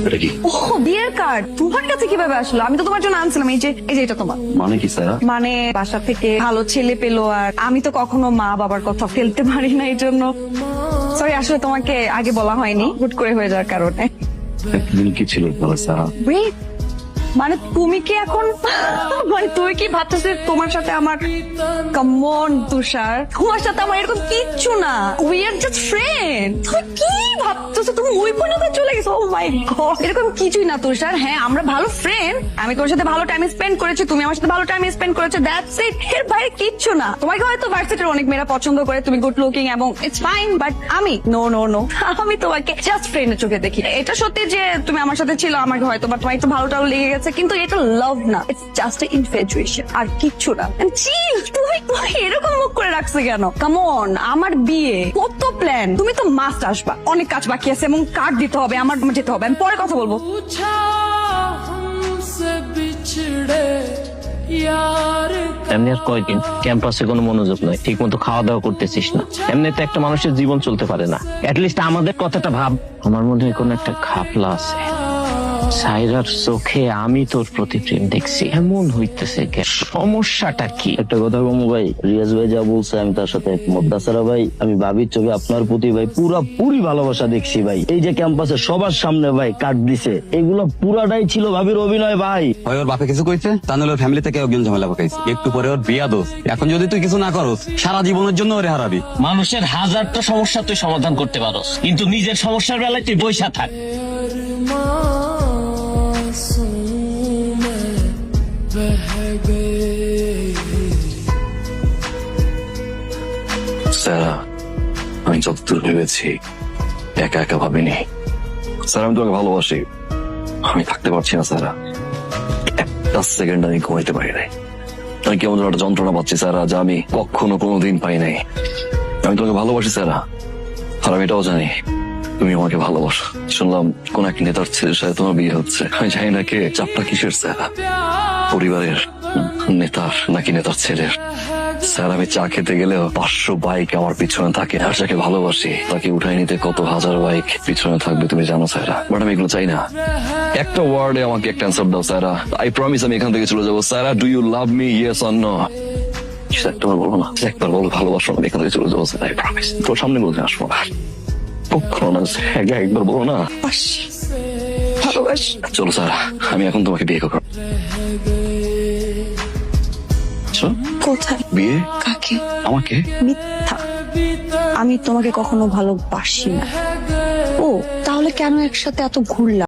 এটা কি? ও বিয়ের কার্ড তোমার কাছে কিভাবে আসলো? আমি তো তোমার জন্য আনছিলাম। এই যে এটা তোমার। মানে কি স্যার? মানে বাসা থেকে ভালো ছেলে পেলো, আর আমি তো কখনো মা বাবার কথা ফেলতে পারি না, এই জন্য সরি। আসলে তোমাকে আগে বলা হয়নি, হুট করে হয়ে যাওয়ার কারণে। এতদিন কি ছিল বলো স্যার? Wait, মানে তুমি কি এখন মানে তুমি কি ভাবতেছো তোমার সাথে আমার? কামন তুষার, তোমার সাথে আমার এরকম কিচ্ছু না। We are just friend. তুমি কি ভাবতেছো? তুমি ওই পর্যন্ত চলে গেছো? ও মাই গড, এরকম কিছুই না তুষার। হ্যাঁ, আমরা ভালো ফ্রেন্ড। আমি তোমার সাথে ভালো টাইম স্পেন্ড করেছি, তুমি আমার সাথে ভালো টাইম স্পেন্ড করেছো, দ্যাটস ইট। এর বাইরে কিচ্ছু না। তোমাকে হয়তো ভার্সিটির অনেক মেয়েরা পছন্দ করে, তুমি গুড লুকিং এবং ইটস ফাইন, বাট আমি নো নো নো, আমি তোমাকে জাস্ট ফ্রেন্ডের চোখে দেখি। এটা সত্যি যে তুমি আমার সাথে ছিল, আমাকে হয়তো বা তোমার একটু ভালোটাও লেগে গেছে, কিন্তু এটা লাভ না, ইটস জাস্ট এ ইনফ্যাচুয়েশন, আর কিচ্ছু না। চিল, তুমি এরকম মুখ করে রাখছো কেন? কাম অন, আমার বিয়ে, কত প্ল্যান। তুমি তো মাস্ট আসবা, অনেক কাজ বাকি আছে এবং কার্ড দিতে হবে, আমার যেতে হবে। আমি পরে কথা বলবো। এমনি আর কয়দিন ক্যাম্পাসে কোনো মনোযোগ নাই, ঠিক মতো খাওয়া দাওয়া করতেছিস না। এমনিতে একটা মানুষের জীবন চলতে পারে না, অ্যাটলিস্ট আমাদের কথাটা ভাব। আমার মনে হয় কোনো একটা ঘাপলা আছে। সাইরার চোখে আমি তোর প্রতি প্রেম দেখছি, এমন হইতেছে কেন? সমস্যাটা কি? একটা কথা কমু ভাই, রিয়াজ ভাই যা বলছে আমি তার সাথে একমত। তাছাড়া ভাই আমি ভাবির চোখে আপনার প্রতি ভাই পুরি ভালোবাসা দেখছি ভাই। এই যে ক্যাম্পাসে সবার সামনে ভাই কার্ড দিছে, এগুলো পুরাটাই ছিল ভাবির অভিনয় ভাই। হয় ওর বাপে কিছু কইছে, তা নাহলে ওর ফ্যামিলি থেকে একজন ঝামেলা পাকাইছে। একটু পরে ওর বিয়া দোষ। এখন যদি তুই কিছু না করস, সারা জীবনের জন্য ওরে হারাবি। মানুষের হাজারটা সমস্যা তুই সমাধান করতে পারস, কিন্তু নিজের সমস্যার বেলায় তুই বইসা থাক। স্যার আমি যতদূর ভেবেছি একা একা ভাবিনি। স্যার আমি তোমাকে ভালোবাসি, আমি থাকতে পারছি না স্যার, একটা সেকেন্ড আমি ঘুমাইতে পারি নাই। আমি কেমন যেন একটা যন্ত্রণা পাচ্ছি স্যার, যা আমি কখনো কোনোদিন পাই নাই। আমি তোমাকে ভালোবাসি স্যার, আর আমি এটাও জানি তুমি আমাকে ভালোবাসো। শুনলাম কোন এক নেতার ছেলের সাথে তোমার বিয়ে হচ্ছে। আমি জানি না কে চাপটা কিসের স্যার, পরিবারের, নেতার নাকি নেতার ছেলের। স্যার আমি চা খেতে গেলেও 500 বাইক আমার পিছনে থাকে, আর যাকে ভালোবাসি তাকে উঠাই নিতে কত হাজার বাইক পিছনে থাকবে তুমি জানো স্যার। বাট আমি এগুলো চাই না। একটা ওয়ার্ডে আমাকে একটা অ্যান্সার দাও স্যার, আই প্রমিস আমি এখান থেকে চলে যাবো sir. Do you love me, yes or no? একবার বলো না, একবার বলো ভালোবাসো, আমি এখান থেকে চলে যাবো স্যার, আই প্রমিস। তোর সামনে বলতে আসবো না, কখনো না। একবার বলো না ভালোবাস। চলো স্যার, আমি এখন তোমাকে বিয়ে করবো। কোথায় বিয়ে? কাকে? আমাকে? মিথ্যা, আমি তোমাকে কখনো ভালোবাসি না। ও তাহলে কেন একসাথে এত ঘুরলাম?